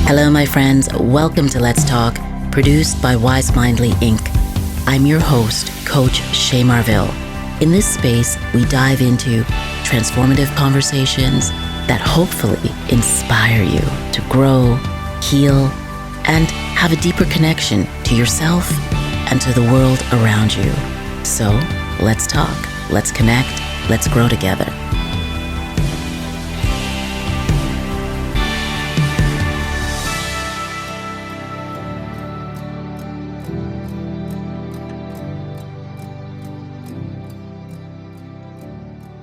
Hello, my friends. Welcome to Let's Talk, produced by Wisemindly Inc. I'm your host, Coach Shay Marville. In this space, we dive into transformative conversations that hopefully inspire you to grow, heal, and have a deeper connection to yourself and to the world around you. So, let's talk, let's connect, let's grow together.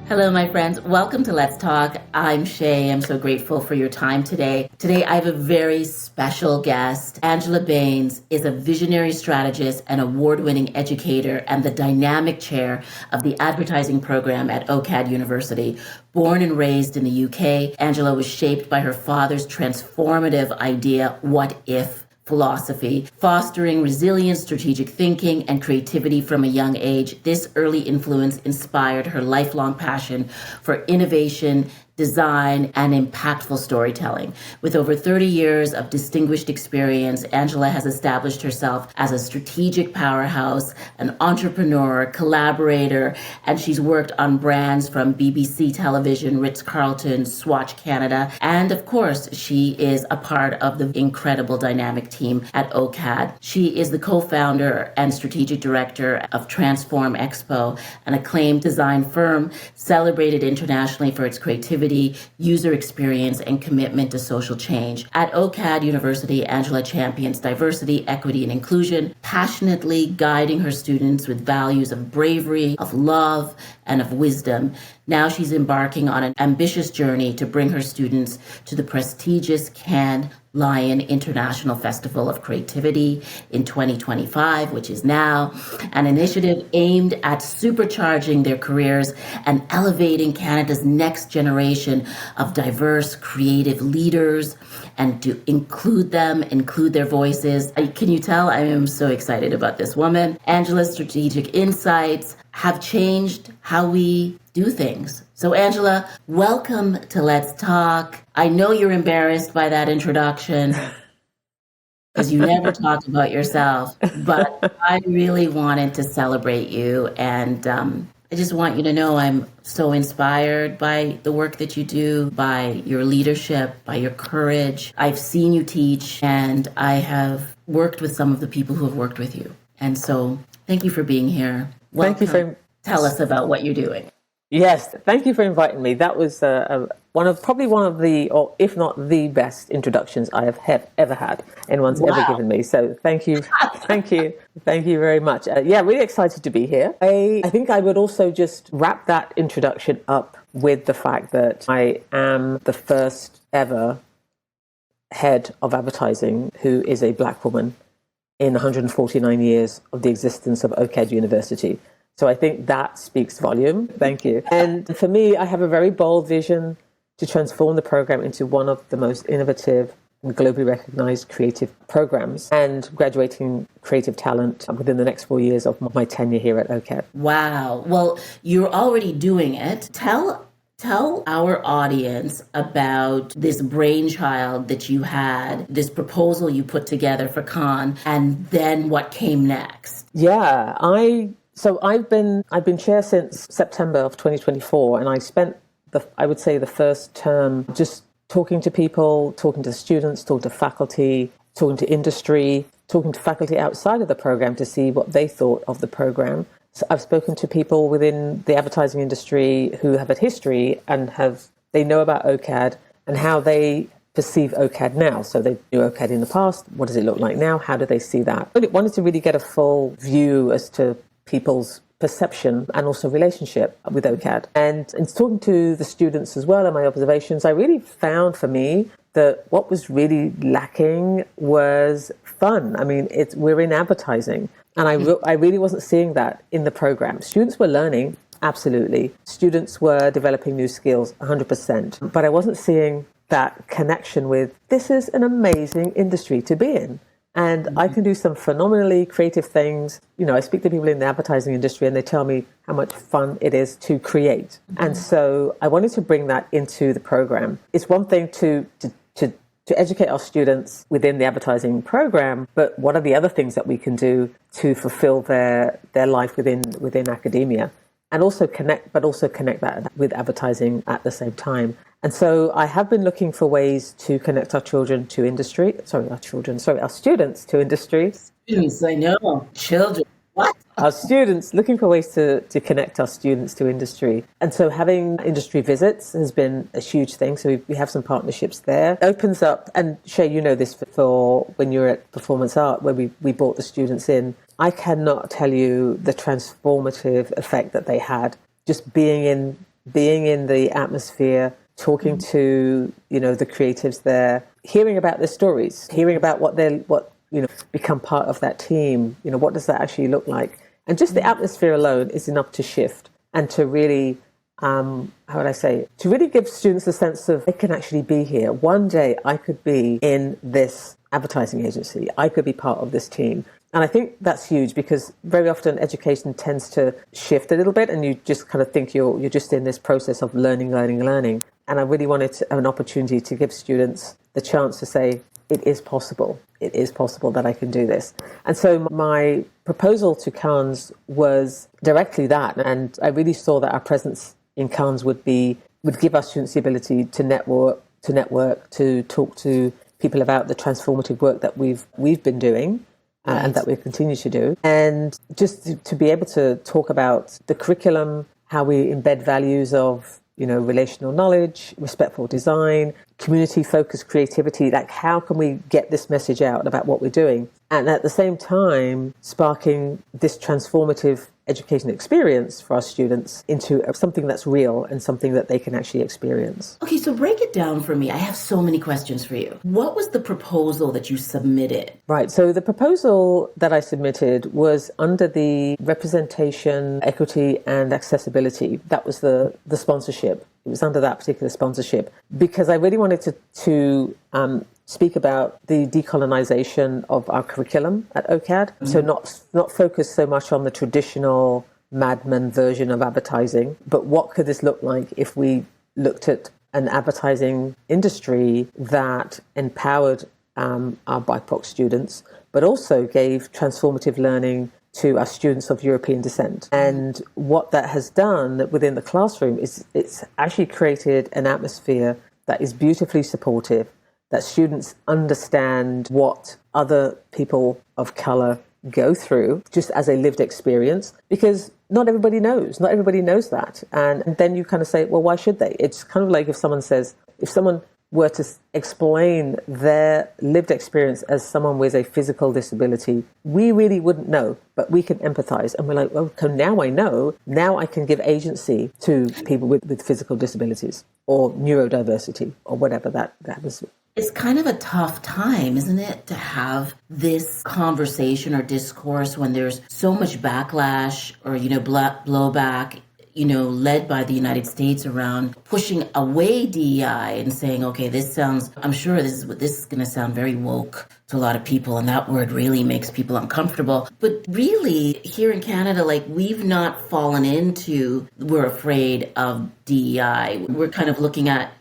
Hello, my friends. Welcome to Let's Talk. I'm Shay. I'm so grateful for your time today. Today, I have a very special guest. Angela Baines is a visionary strategist and award-winning educator and the dynamic chair of the advertising program at OCAD University. Born and raised in the UK, Angela was shaped by her father's transformative idea, what if? Philosophy, fostering resilience, strategic thinking, and creativity from a young age. This early influence inspired her lifelong passion for innovation, design, and impactful storytelling. With over 30 years of distinguished experience, Angela has established herself as a strategic powerhouse, an entrepreneur, collaborator, and she's worked on brands from BBC Television, Ritz-Carlton, Swatch Canada, and of course, she is a part of the incredible dynamic team at OCAD. She is the co-founder and strategic director of Transform Expo, an acclaimed design firm celebrated internationally for its creativity, user experience, and commitment to social change. At OCAD University, Angela champions diversity, equity, and inclusion, passionately guiding her students with values of bravery, of love, and of wisdom. Now she's embarking on an ambitious journey to bring her students to the prestigious Cannes Lion International Festival of Creativity in 2025, which is now, an initiative aimed at supercharging their careers and elevating Canada's next generation of diverse creative leaders and to include them, include their voices. Can you tell I am so excited about this woman? Angela's strategic insights have changed how we do things. So Angela, welcome to Let's Talk. I know you're embarrassed by that introduction because you never talk about yourself, but I really wanted to celebrate you. And I just want you to know I'm so inspired by the work that you do, by your leadership, by your courage. I've seen you teach, and I have worked with some of the people who have worked with you. And so thank you for being here. Welcome. Thank you for Tell us about what you're doing. Yes, thank you for inviting me. That was one of the, or if not the best introductions I have ever had anyone's ever given me. So thank you, thank you very much. Really excited to be here. I think I would also just wrap that introduction up with the fact that I am the first ever head of advertising who is a Black woman in 149 years of the existence of OCAD University. So I think that speaks volume. Thank you. And for me, I have a very bold vision to transform the program into one of the most innovative and globally recognized creative programs and graduating creative talent within the next 4 years of my tenure here at OCAD. Wow. Well, you're already doing it. Tell our audience about this brainchild that you had, this proposal you put together for Cannes, and then what came next. Yeah, So I've been chair since September of 2024, and I spent the first term just talking to people, talking to students, talking to faculty, talking to industry, talking to faculty outside of the program to see what they thought of the program. So I've spoken to people within the advertising industry who have a history and they know about OCAD and how they perceive OCAD now. So they knew OCAD in the past. What does it look like now? How do they see that? I wanted to really get a full view as to people's perception and also relationship with OCAD. And in talking to the students as well and my observations, I really found for me that what was really lacking was fun. I mean, we're in advertising, and I really wasn't seeing that in the program. Students were learning, absolutely. Students were developing new skills, 100%. But I wasn't seeing that connection with, this is an amazing industry to be in. And I can do some phenomenally creative things. You know, I speak to people in the advertising industry and they tell me how much fun it is to create. And so I wanted to bring that into the program. It's one thing to to educate our students within the advertising program, but what are the other things that we can do to fulfill their life within academia? And also connect that with advertising at the same time. And so I have been looking for ways to connect our students to industry. Students, I know. Children. What? Our students, looking for ways to connect our students to industry. And so having industry visits has been a huge thing. So we have some partnerships there. It opens up, and Shay, you know this for when you're at Performance Art, where we brought the students in. I cannot tell you the transformative effect that they had just being in the atmosphere, talking to, the creatives there, hearing about their stories, hearing about what become part of that team. What does that actually look like? And just the atmosphere alone is enough to shift and to really, to really give students a sense of, I can actually be here. One day I could be in this advertising agency. I could be part of this team. And I think that's huge, because very often education tends to shift a little bit and you just kind of think you're just in this process of learning. And I really wanted to have an opportunity to give students the chance to say, it is possible. It is possible that I can do this. And so my proposal to Cannes was directly that. And I really saw that our presence in Cannes would give our students the ability to network, to talk to people about the transformative work that we've been doing. And that we continue to do. And just to be able to talk about the curriculum, how we embed values of, relational knowledge, respectful design, community-focused creativity, like how can we get this message out about what we're doing? And at the same time, sparking this transformative education experience for our students into something that's real and something that they can actually experience. Okay, so break it down for me. I have so many questions for you. What was the proposal that you submitted? Right, so the proposal that I submitted was under the representation, equity, and accessibility. That was the sponsorship. It was under that particular sponsorship because I really wanted to speak about the decolonization of our curriculum at OCAD. Mm-hmm. So not focus so much on the traditional madman version of advertising, but what could this look like if we looked at an advertising industry that empowered our BIPOC students, but also gave transformative learning to our students of European descent. And what that has done within the classroom is it's actually created an atmosphere that is beautifully supportive, that students understand what other people of color go through just as a lived experience, because not everybody knows that. And then you kind of say, well, why should they? It's kind of like if someone were to explain their lived experience as someone with a physical disability, we really wouldn't know, but we can empathize. And we're like, well, so now I know, now I can give agency to people with physical disabilities or neurodiversity or whatever that was. It's kind of a tough time, isn't it, to have this conversation or discourse when there's so much backlash or, blowback, led by the United States around pushing away DEI and saying, okay, I'm sure this is going to sound very woke to a lot of people, and that word really makes people uncomfortable. But really, here in Canada, we've not fallen into, we're afraid of DEI. We're kind of looking at,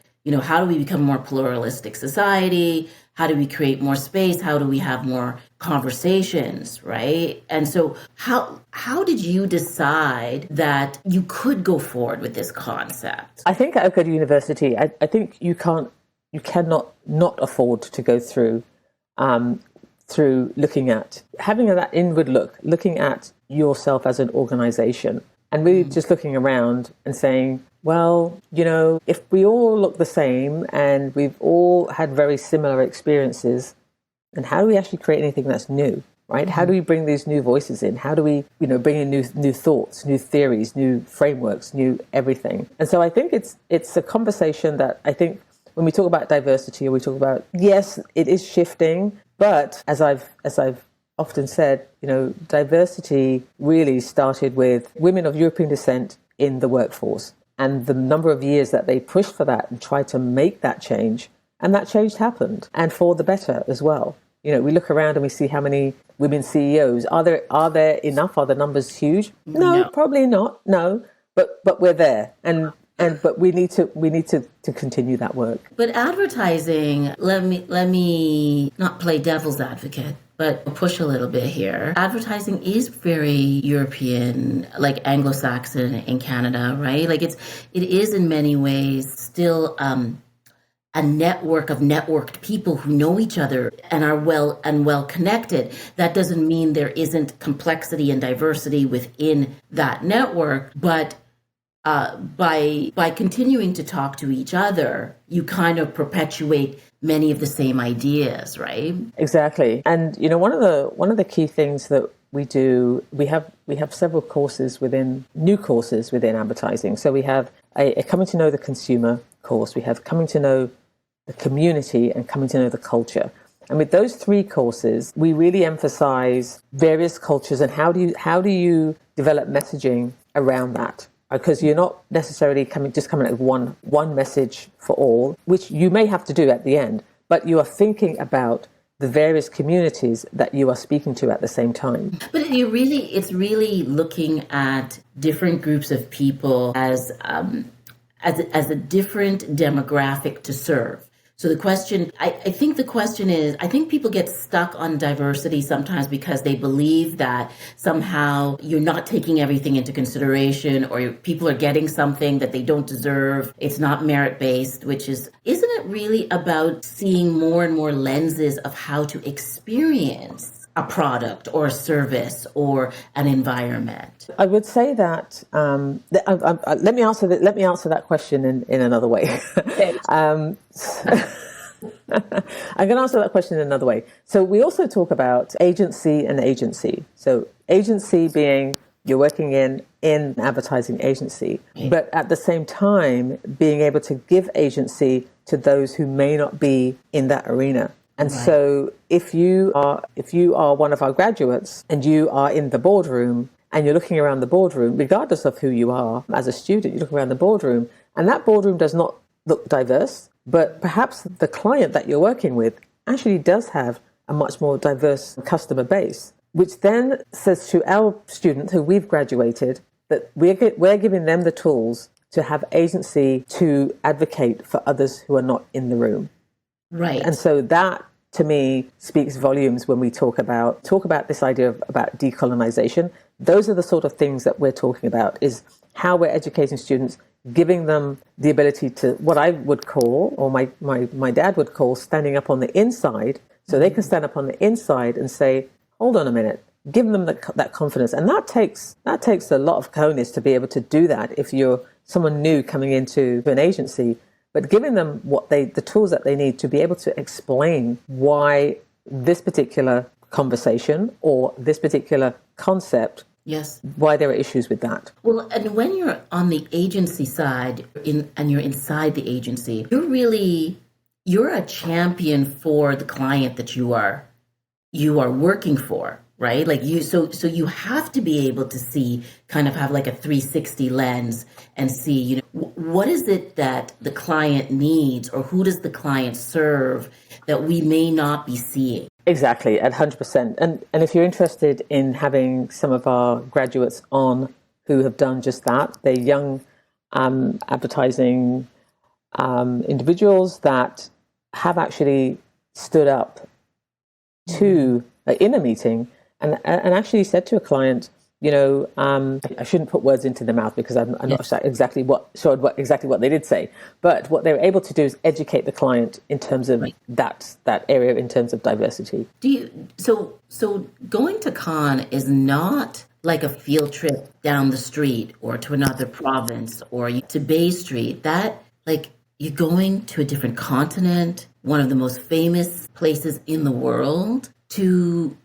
how do we become a more pluralistic society? How do we create more space? How do we have more conversations, right? And so how did you decide that you could go forward with this concept? I think at OCAD University, I think you cannot not afford to go through looking at, having that inward look, looking at yourself as an organization and really just looking around and saying, well, if we all look the same and we've all had very similar experiences, then how do we actually create anything that's new, right? Mm-hmm. How do we bring these new voices in? How do we, bring in new thoughts, new theories, new frameworks, new everything? And so I think it's a conversation that I think when we talk about diversity, or we talk about, yes, it is shifting, but as I've often said, diversity really started with women of European descent in the workforce. And the number of years that they pushed for that and tried to make that change, and that change happened, and for the better as well. We look around and we see how many women CEOs. Are there enough? Are the numbers huge? No, probably not. No, but we're there. And But we need to continue that work. But advertising, let me not play devil's advocate, but push a little bit here. Advertising is very European, like Anglo-Saxon in Canada, right? Like it is in many ways still a network of networked people who know each other and are well connected. That doesn't mean there isn't complexity and diversity within that network, but by continuing to talk to each other, you kind of perpetuate many of the same ideas, right? Exactly. And one of the key things that we do, we have several new courses within advertising. So we have a coming to know the consumer course, we have coming to know the community, and coming to know the culture. And with those three courses, we really emphasize various cultures and how do you develop messaging around that. Because you're not necessarily coming at one message for all, which you may have to do at the end, but you are thinking about the various communities that you are speaking to at the same time. But it's really looking at different groups of people as a different demographic to serve. So the question, I think the question is, I think people get stuck on diversity sometimes because they believe that somehow you're not taking everything into consideration, or people are getting something that they don't deserve. It's not merit-based, isn't it really about seeing more and more lenses of how to experience a product or a service or an environment? I would say that let me answer that question in another way. I'm going to answer that question in another way. So we also talk about agency and agency. So agency being you're working in advertising agency, but at the same time being able to give agency to those who may not be in that arena. And so if you are one of our graduates and you are in the boardroom and you're looking around the boardroom, regardless of who you are as a student, you look around the boardroom and that boardroom does not look diverse, but perhaps the client that you're working with actually does have a much more diverse customer base, which then says to our students who we've graduated that we're giving them the tools to have agency to advocate for others who are not in the room. Right. And so that, to me, speaks volumes when we talk about this idea about decolonization. Those are the sort of things that we're talking about, is how we're educating students, giving them the ability to what I would call, or my dad would call, standing up on the inside, so they can stand up on the inside and say, hold on a minute, give them that confidence. And that takes a lot of cojones to be able to do that if you're someone new coming into an agency. But giving them the tools that they need to be able to explain why this particular conversation or this particular concept, yes, why there are issues with that. Well, and when you're on the agency side and you're inside the agency, you're a champion for the client that you are working for, right? Like so you have to be able to see, kind of have like a 360 lens and see, what is it that the client needs, or who does the client serve that we may not be seeing? Exactly, at 100%. And if you're interested in having some of our graduates on who have done just that, they're young advertising individuals that have actually stood up to in a meeting and actually said to a client, I shouldn't put words into their mouth because I'm not sure exactly what they did say. But what they were able to do is educate the client in terms of that area, in terms of diversity. So going to Con is not like a field trip down the street or to another province or to Bay Street. That, like, you're going to a different continent, one of the most famous places in the world, to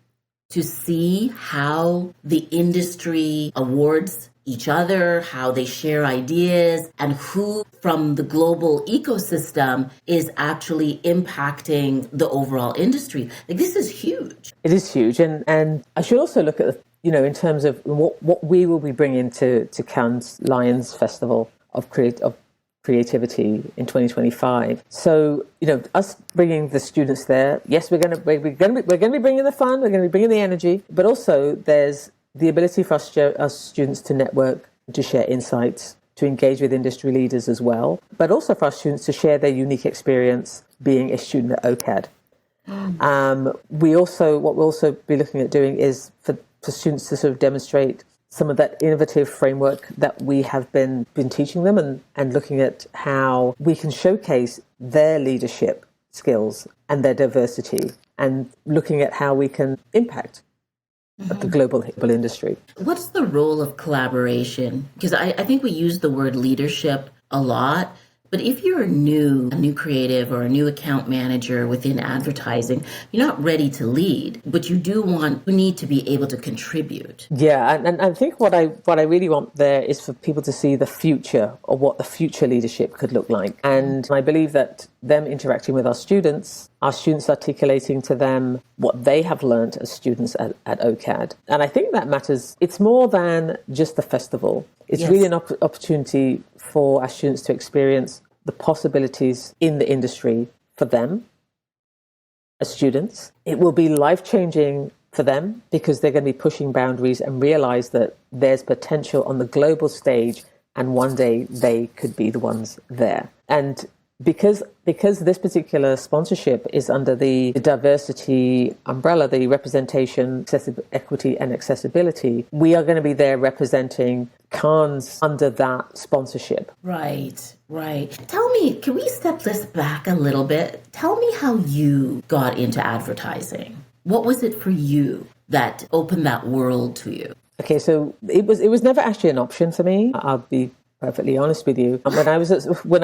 see how the industry awards each other, how they share ideas, and who from the global ecosystem is actually impacting the overall industry. Like, this is huge. It is huge. And I should also look at, in terms of what we will be bringing to Cannes Lions Festival of Creativity in 2025. So, us bringing the students there, yes, we're going to be bringing the fun, we're going to be bringing the energy, but also there's the ability for us students to network, to share insights, to engage with industry leaders as well, but also for our students to share their unique experience being a student at OCAD. What we'll also be looking at doing is for students to sort of demonstrate some of that innovative framework that we have been teaching them, and looking at how we can showcase their leadership skills and their diversity, and looking at how we can impact the global industry. What's the role of collaboration? Because I think we use the word leadership a lot, but if you're a new creative or a new account manager within advertising, you're not ready to lead, but you need to be able to contribute. Yeah, and I think what I really want there is for people to see the future, or what the future leadership could look like. And I believe that them interacting with our students articulating to them what they have learned as students at OCAD. And I think that matters. It's more than just the festival. It's really an opportunity for our students to experience the possibilities in the industry for them as students. It will be life-changing for them because they're going to be pushing boundaries and realize that there's potential on the global stage, and one day they could be the ones there. And because this particular sponsorship is under the diversity umbrella, the representation, equity and accessibility, we are going to be there representing Cannes under that sponsorship. Right. Tell me, can we step this back a little bit? Tell me how you got into advertising. What was it for you that opened that world to you? Okay, so it was never actually an option for me. I'll be perfectly honest with you. When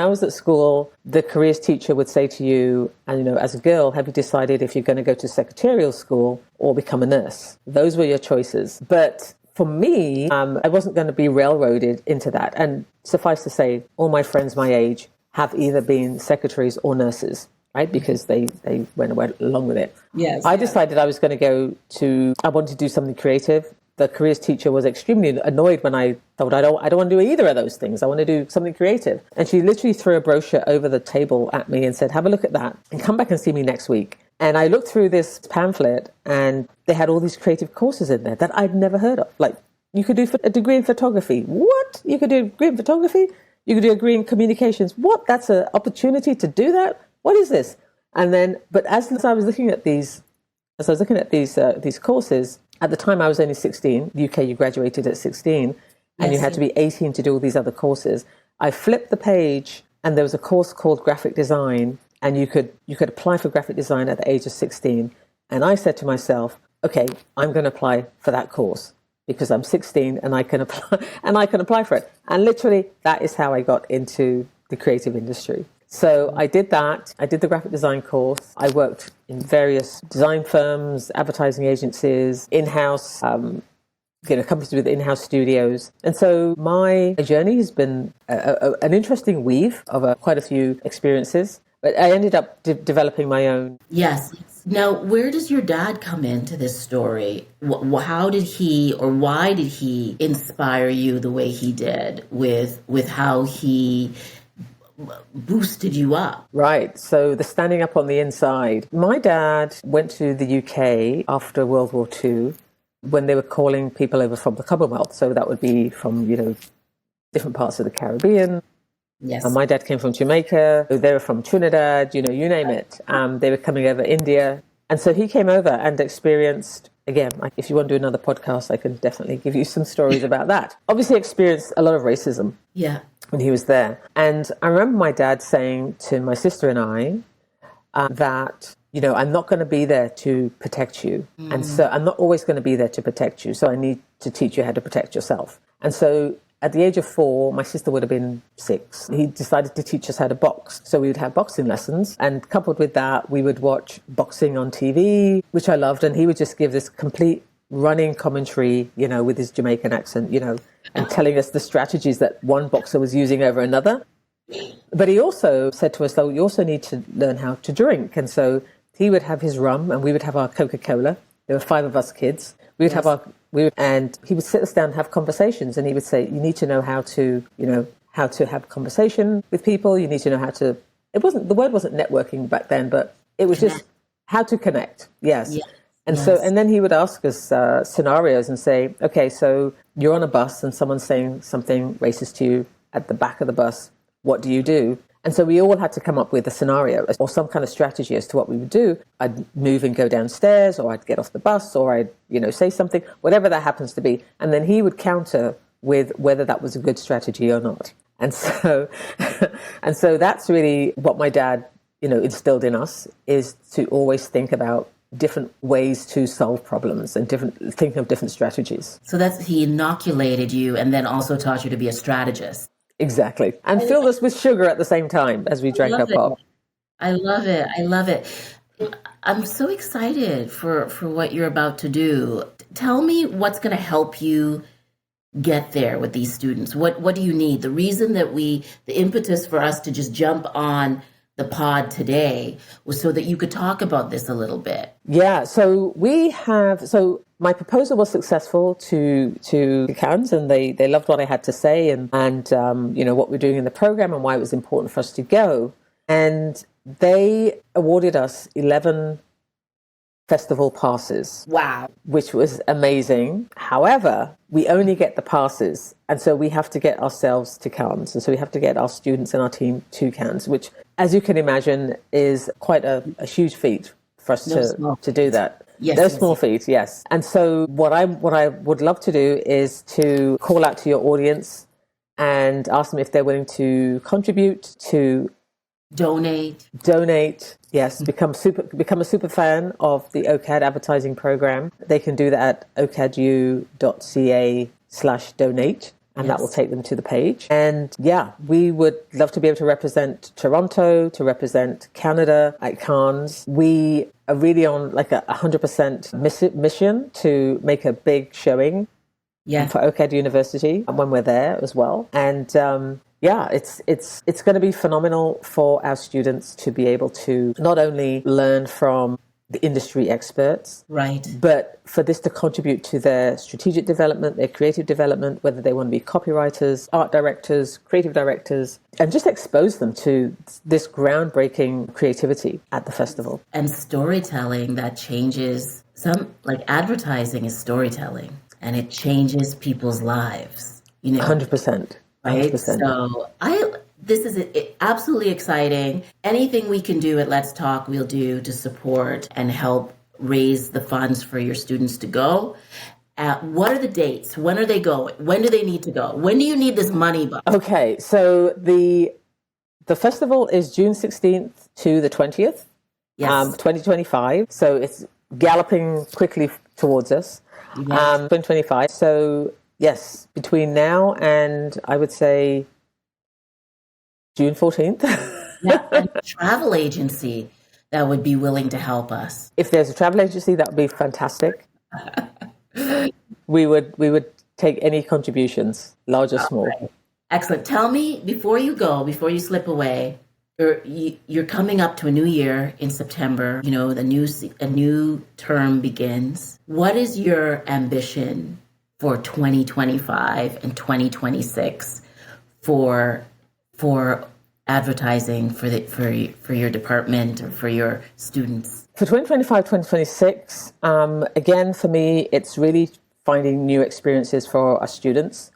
I was at school, the careers teacher would say to you, and as a girl, have you decided if you're going to go to secretarial school or become a nurse? Those were your choices. But for me, I wasn't going to be railroaded into that. And suffice to say, all my friends my age have either been secretaries or nurses, right? Because they went along with it. Yes. I decided I was going to I wanted to do something creative. The careers teacher was extremely annoyed when I thought, I don't want to do either of those things. I want to do something creative. And she literally threw a brochure over the table at me and said, have a look at that and come back and see me next week. And I looked through this pamphlet and they had all these creative courses in there that I'd never heard of. Like, you could do a degree in photography. What? You could do a degree in photography? You could do a degree in communications. What? That's an opportunity to do that? What is this? And then, but as I was looking at these courses, at the time I was only 16. The UK, you graduated at 16, and you had to be 18 to do all these other courses. I flipped the page, and there was a course called graphic design, and you could apply for graphic design at the age of 16. And I said to myself, okay, I'm going to apply for that course because I'm 16 and I can apply for it. And literally, that is how I got into the creative industry. So I did that. I did the graphic design course. I worked in various design firms, advertising agencies, in-house, companies with in-house studios. And so my journey has been an interesting weave of quite a few experiences. But I ended up developing my own. Yes. Now, where does your dad come into this story? How did he, or why did he inspire you the way he did with how he boosted you up? Right. So the standing up on the inside. My dad went to the UK after World War II when they were calling people over from the Commonwealth. So that would be from, different parts of the Caribbean. Yes. And my dad came from Jamaica. They were from Trinidad, you name it. They were coming over India. And so he came over and experienced, again, if you want to do another podcast, I can definitely give you some stories about that. Obviously experienced a lot of racism. Yeah. When he was there. And I remember my dad saying to my sister and I that, I'm not going to be there to protect you. And so I'm not always going to be there to protect you. So I need to teach you how to protect yourself. And so at the age of 4, my sister would have been 6. He decided to teach us how to box. So we would have boxing lessons. And coupled with that, we would watch boxing on TV, which I loved. And he would just give this complete running commentary, with his Jamaican accent, and telling us the strategies that one boxer was using over another. But he also said to us, though, you also need to learn how to drink. And so he would have his rum and we would have our Coca-Cola. There were 5 of us kids. And he would sit us down and have conversations. And he would say, you need to know how to have conversation with people. You need to know how to, the word wasn't networking back then, but it was just how to connect. Yes. Yeah. And then he would ask us scenarios and say, okay, so you're on a bus and someone's saying something racist to you. at the back of the bus, what do you do? And so we all had to come up with a scenario or some kind of strategy as to what we would do. I'd move and go downstairs, or I'd get off the bus, or I'd, say something, whatever that happens to be. And then he would counter with whether that was a good strategy or not. And so, and so that's really what my dad, instilled in us, is to always think about different ways to solve problems and thinking of different strategies. So he inoculated you and then also taught you to be a strategist. Exactly. And filled us with sugar at the same time as we drank our pop. I love it. I love it. I'm so excited for what you're about to do. Tell me what's going to help you get there with these students. What do you need? The reason that the impetus for us to just jump on the pod today was so that you could talk about this a little bit. Yeah. So my proposal was successful to CANS, and they loved what I had to say and what we're doing in the program and why it was important for us to go. And they awarded us 11 festival passes. Wow. Which was amazing. However, we only get the passes. And so we have to get ourselves to CANS. And so we have to get our students and our team to CANS, which, as you can imagine, is quite a huge feat for us to do that. Yes, Those small feet, yes. And so what I would love to do is to call out to your audience and ask them if they're willing to contribute, to donate. Yes, become a super fan of the OCAD advertising program. They can do that at ocadu.ca/donate. And that will take them to the page. And yeah, we would love to be able to represent Toronto, to represent Canada at Cannes. We are really on like a 100% mission to make a big showing for OCAD University when we're there as well. And it's going to be phenomenal for our students to be able to not only learn from the industry experts, right, but for this to contribute to their strategic development, their creative development, whether they want to be copywriters, art directors, creative directors, and just expose them to this groundbreaking creativity at the festival. And storytelling that changes advertising is storytelling, and it changes people's lives. 100%. Right. So this is absolutely exciting. Anything we can do at Let's Talk, we'll do to support and help raise the funds for your students to go. What are the dates? When are they going? When do they need to go? When do you need this money by? Okay, so the festival is June 16th to the 20th, 2025. So it's galloping quickly towards us. 2025. So yes, between now and I would say June 14th. And a travel agency that would be willing to help us. If there's a travel agency, that would be fantastic. We would take any contributions, large or small. Right. Excellent. Tell me, before you slip away, you're coming up to a new year in September. A new term begins. What is your ambition for 2025 and 2026 for advertising for your department or for your students? For 2025, 2026, again, for me, it's really finding new experiences for our students.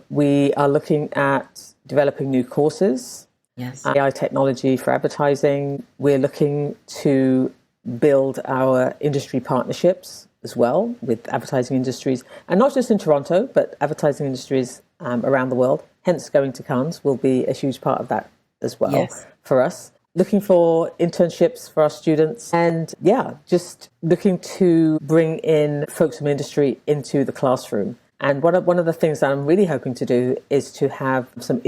We are looking at developing new courses, AI technology for advertising. We're looking to build our industry partnerships as well with advertising industries, and not just in Toronto, but advertising industries around the world. Hence, going to Cannes will be a huge part of that as well for us. Looking for internships for our students, and just looking to bring in folks from industry into the classroom. And one of the things that I'm really hoping to do is to have some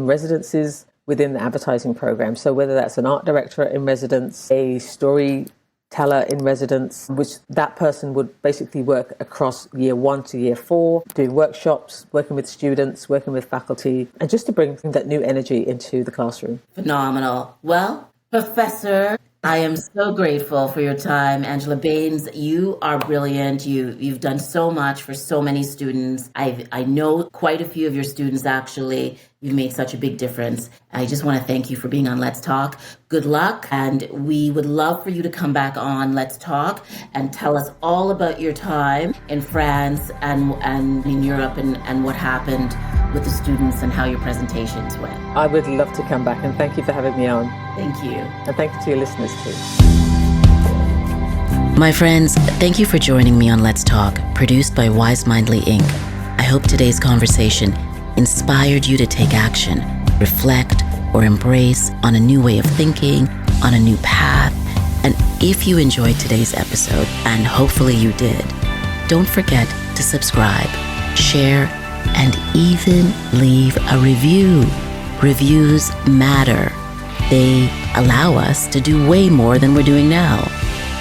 residencies within the advertising program. So whether that's an art director in residence, a storyteller in residence, which that person would basically work across year 1 to year 4, doing workshops, working with students, working with faculty, and just to bring that new energy into the classroom. Phenomenal. Well, Professor, I am so grateful for your time. Angela Baines, you are brilliant. You've done so much for so many students. I know quite a few of your students, actually. You've made such a big difference. I just want to thank you for being on Let's Talk. Good luck. And we would love for you to come back on Let's Talk and tell us all about your time in France and in Europe and what happened with the students and how your presentations went. I would love to come back, and thank you for having me on. Thank you. And thank you to your listeners too. My friends, thank you for joining me on Let's Talk, produced by Wisemindly Inc. I hope today's conversation inspired you to take action, reflect, or embrace on a new way of thinking, on a new path. And if you enjoyed today's episode, and hopefully you did, don't forget to subscribe, share, and even leave a review. Reviews matter. They allow us to do way more than we're doing now.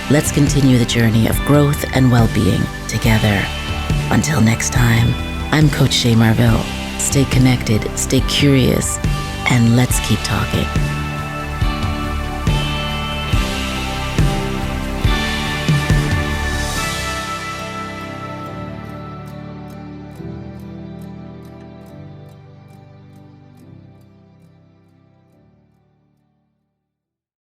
Let's continue the journey of growth and well-being together. Until next time, I'm Coach Shay Marville. Stay connected, stay curious, and let's keep talking.